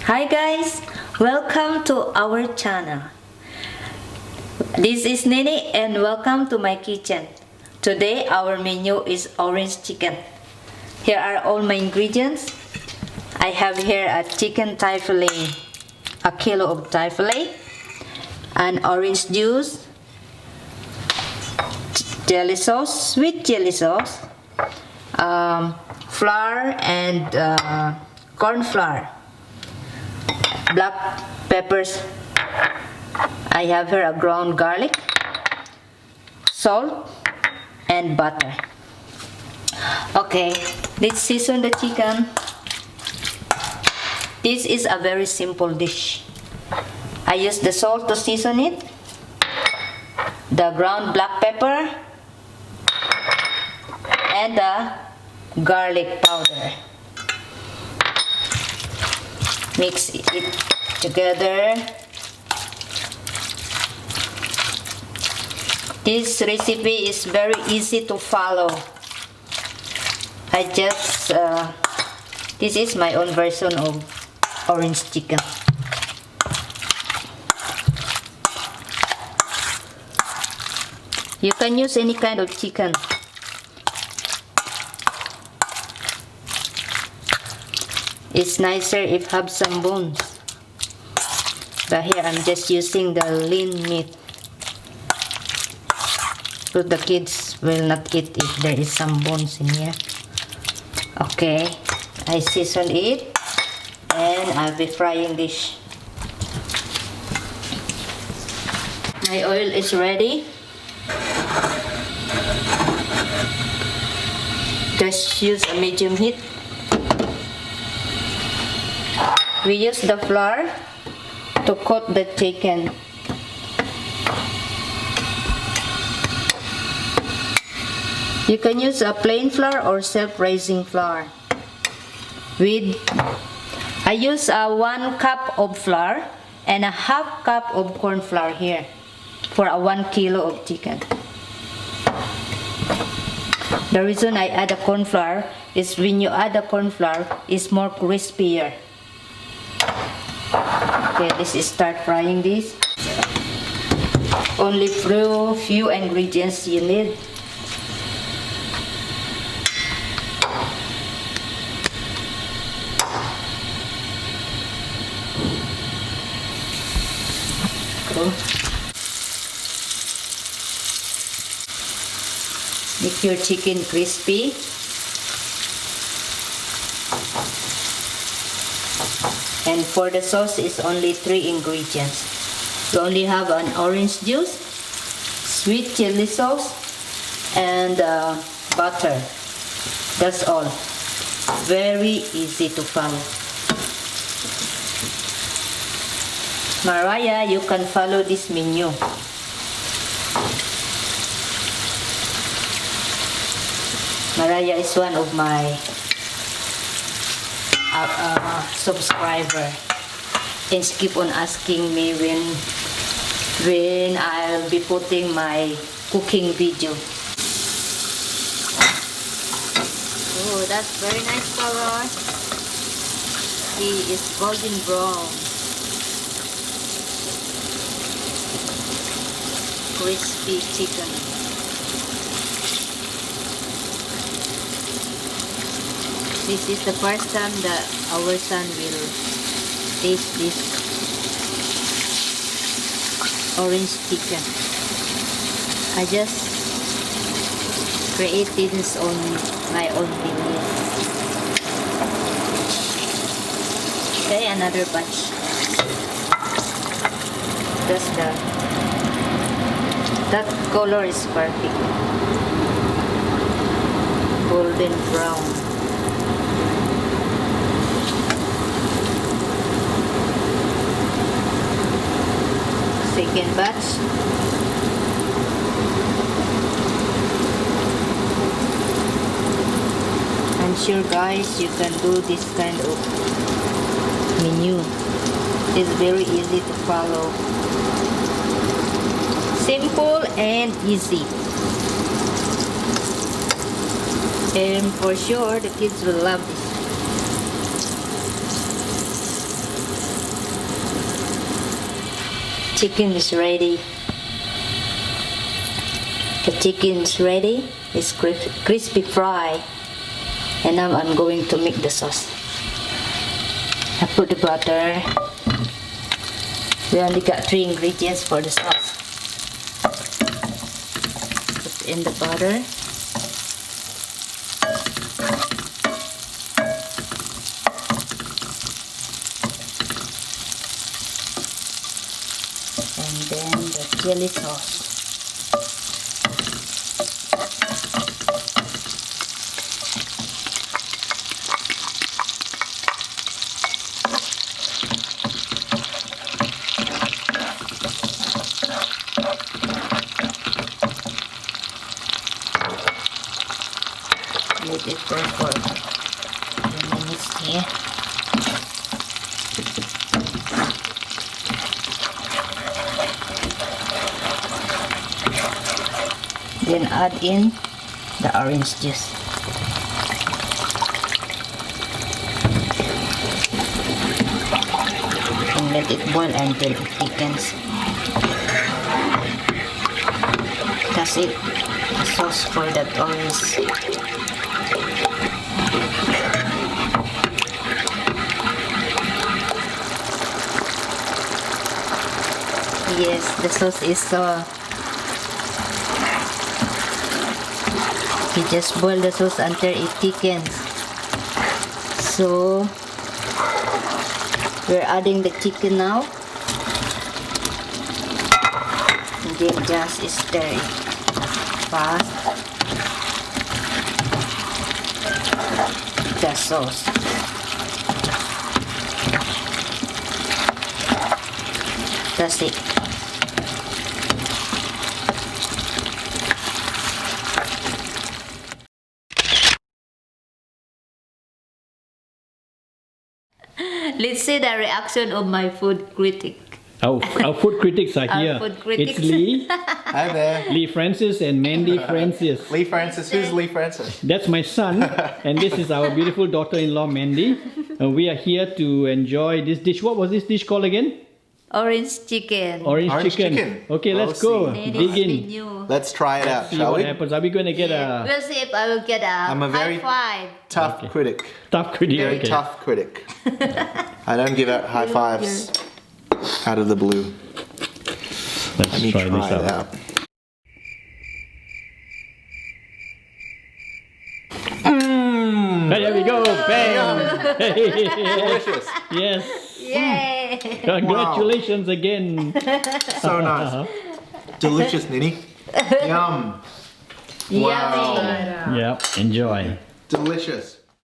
Hi guys, welcome to our channel. This is Nene and welcome to my kitchen. Today our menu is orange chicken. Here are all my ingredients. I have here a chicken thigh fillet, a kilo of thigh fillet, an orange juice, jelly sauce, sweet jelly sauce, flour and corn flour, black peppers. I have here a ground garlic, salt, and butter. Okay, let's season the chicken. This is a very simple dish. I use the salt to season it, the ground black pepper, and the garlic powder. Mix it together. This recipe is very easy to follow. This is my own version of orange chicken. You can use any kind of chicken. It's nicer if have some bones. But here I'm just using the lean meat. So the kids will not eat if there is some bones in here. Okay, I seasoned it and I'll be frying this. My oil is ready. Just use a medium heat. We use the flour to coat the chicken. You can use a plain flour or self-raising flour. I use 1 cup of flour and a half cup of corn flour here for 1 kilo of chicken. The reason I add a corn flour is when you add a corn flour, it's more crispier. Okay, let's start frying this. Only few ingredients you need. Make your chicken crispy. And for the sauce is only 3 ingredients. You only have an orange juice, sweet chili sauce, and butter. That's all. Very easy to follow. Mariah, you can follow this menu. Mariah is one of my subscriber, and she keep on asking me when I'll be putting my cooking video. Oh, that's very nice color. It is golden brown. Crispy chicken. This is the first time that our son will taste this orange chicken. I just created this on my own video. Okay, another batch. That color is perfect. Golden brown. Second batch. I'm sure guys you can do this kind of menu. It's very easy to follow. Simple and easy. And for sure the kids will love this. Chicken is ready. The chicken is ready. It's crispy fry. And now I'm going to make the sauce. I put the butter. We only got 3 ingredients for the sauce. Put in the butter. And then the chili sauce. Let it burn for a few minutes here. Then add in the orange juice. And let it boil until it thickens. That's it. The sauce for that orange. Yes, the sauce is you just boil the sauce until it thickens. So we're adding the chicken now. And then just stir it fast. The sauce. That's it. Let's see the reaction of my food critic. Our food critics are here. Food critics. It's Lee, Hi there. Lee Francis and Mandy Francis. Lee Francis. Who's Lee Francis? That's my son, and this is our beautiful daughter-in-law Mandy. And we are here to enjoy this dish. What was this dish called again? Orange chicken. Orange chicken. chicken. Okay, let's go. see. Dig in. Menu. Let's try it out, See shall what we? happens. Are we going to get a We'll see if I will get a I'm a very- high five. Tough Okay. critic. tough critic? Very Okay. tough critic. I don't give out high fives out of the blue. Let's Let me try try this it out. out. Hey, there we go. Bam. Delicious. Yes. Yay! Congratulations again. So nice. Delicious, Nene. Yum. Yummy. Wow. Yeah. Enjoy. Delicious.